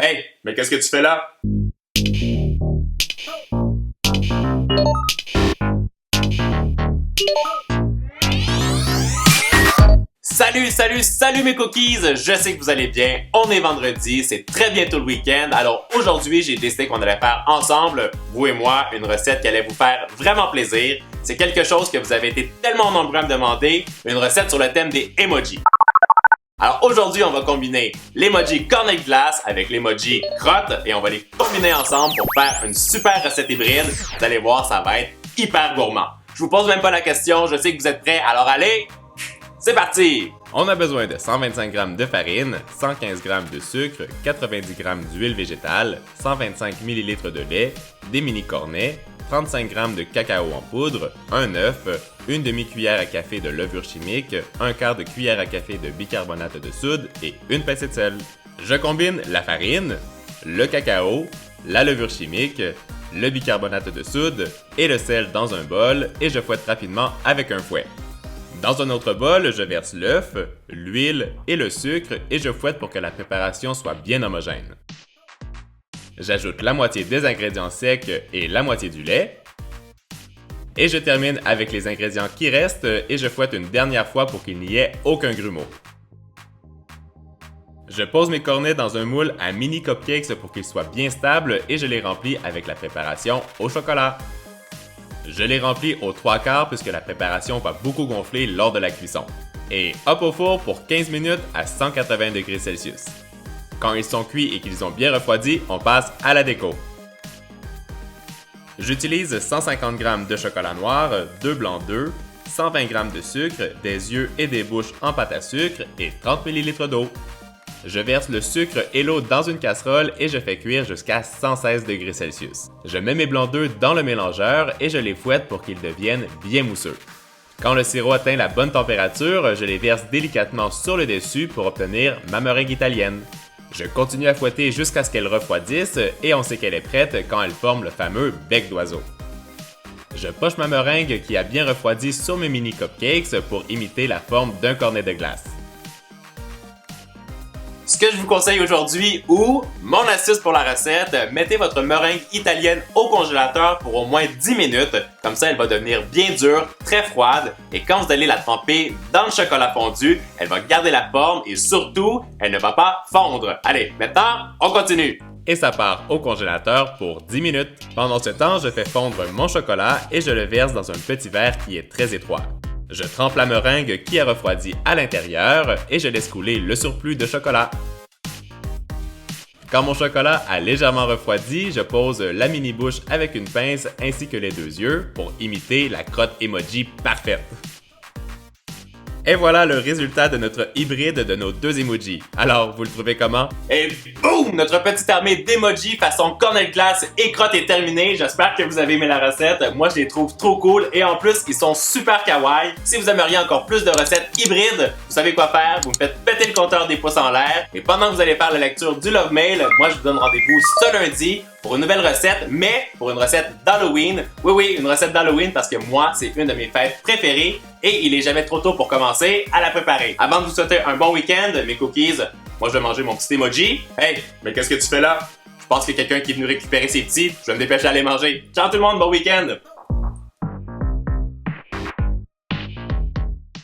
Hey, mais qu'est-ce que tu fais là? Salut mes cookies! Je sais que vous allez bien, on est vendredi, c'est très bientôt le week-end, alors aujourd'hui j'ai décidé qu'on allait faire ensemble, vous et moi, une recette qui allait vous faire vraiment plaisir. C'est quelque chose que vous avez été tellement nombreux à me demander, une recette sur le thème des emojis. Alors aujourd'hui, on va combiner l'emoji cornet de glace avec l'emoji crotte et on va les combiner ensemble pour faire une super recette hybride. Vous allez voir, ça va être hyper gourmand. Je vous pose même pas la question, je sais que vous êtes prêts, alors allez, c'est parti! On a besoin de 125 g de farine, 115 g de sucre, 90 g d'huile végétale, 125 ml de lait, des mini cornets, 35 g de cacao en poudre, un œuf, une demi-cuillère à café de levure chimique, un quart de cuillère à café de bicarbonate de soude et une pincée de sel. Je combine la farine, le cacao, la levure chimique, le bicarbonate de soude et le sel dans un bol et je fouette rapidement avec un fouet. Dans un autre bol, je verse l'œuf, l'huile et le sucre et je fouette pour que la préparation soit bien homogène. J'ajoute la moitié des ingrédients secs et la moitié du lait. Et je termine avec les ingrédients qui restent et je fouette une dernière fois pour qu'il n'y ait aucun grumeau. Je pose mes cornets dans un moule à mini cupcakes pour qu'ils soient bien stables et je les remplis avec la préparation au chocolat. Je les remplis aux 3/4 puisque la préparation va beaucoup gonfler lors de la cuisson. Et hop au four pour 15 minutes à 180 degrés Celsius. Quand ils sont cuits et qu'ils ont bien refroidi, on passe à la déco. J'utilise 150 g de chocolat noir, 2 blancs d'œufs, 120 g de sucre, des yeux et des bouches en pâte à sucre et 30 ml d'eau. Je verse le sucre et l'eau dans une casserole et je fais cuire jusqu'à 116 degrés Celsius. Je mets mes blancs d'œufs dans le mélangeur et je les fouette pour qu'ils deviennent bien mousseux. Quand le sirop atteint la bonne température, je les verse délicatement sur le dessus pour obtenir ma meringue italienne. Je continue à fouetter jusqu'à ce qu'elle refroidisse et on sait qu'elle est prête quand elle forme le fameux bec d'oiseau. Je poche ma meringue qui a bien refroidi sur mes mini cupcakes pour imiter la forme d'un cornet de glace. Ce que je vous conseille aujourd'hui, ou mon astuce pour la recette, mettez votre meringue italienne au congélateur pour au moins 10 minutes, comme ça elle va devenir bien dure, très froide, et quand vous allez la tremper dans le chocolat fondu, elle va garder la forme et surtout, elle ne va pas fondre. Allez, maintenant, on continue! Et ça part au congélateur pour 10 minutes. Pendant ce temps, je fais fondre mon chocolat et je le verse dans un petit verre qui est très étroit. Je trempe la meringue qui a refroidi à l'intérieur et je laisse couler le surplus de chocolat. Quand mon chocolat a légèrement refroidi, je pose la mini bouche avec une pince ainsi que les deux yeux pour imiter la crotte emoji parfaite. Et voilà le résultat de notre hybride de nos deux emojis. Alors, vous le trouvez comment? Et boum! Notre petite armée d'emojis façon cornet de glace et crotte est terminée. J'espère que vous avez aimé la recette. Moi, je les trouve trop cool et en plus, ils sont super kawaii. Si vous aimeriez encore plus de recettes hybrides, vous savez quoi faire. Vous me faites péter le compteur des pouces en l'air. Et pendant que vous allez faire la lecture du Love Mail, moi, je vous donne rendez-vous ce lundi pour une nouvelle recette, mais pour une recette d'Halloween. Oui, une recette d'Halloween parce que moi, c'est une de mes fêtes préférées et il est jamais trop tôt pour commencer à la préparer. Avant de vous souhaiter un bon week-end, mes cookies, moi je vais manger mon petit emoji. Hey, mais qu'est-ce que tu fais là? Je pense qu'il y a quelqu'un qui est venu récupérer ses petits. Je vais me dépêcher d'aller manger. Ciao tout le monde, bon week-end!